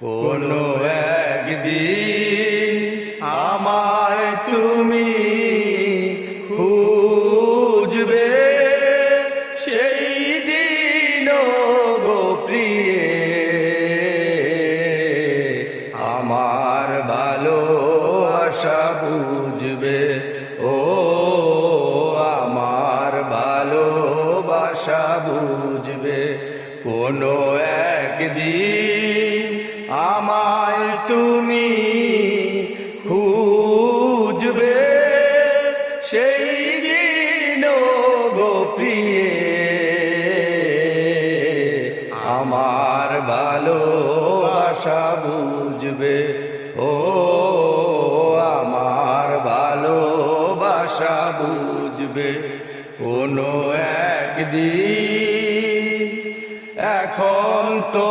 কোনো একদিন আমায় তুমি খুঁজবে, সেই দিন গো প্রিয়ে আমার ভালোবাসা বুঝবে। ও আমার ভালোবাসা বুঝবে। কোনো একদিন আমায় তুমি খুঁজবে, সেই দিন গো প্রিয়ে আমার ভালোবাসা বুঝবে। ও আমার ভালোবাসা বুঝবে কোনো একদিন। এখন তো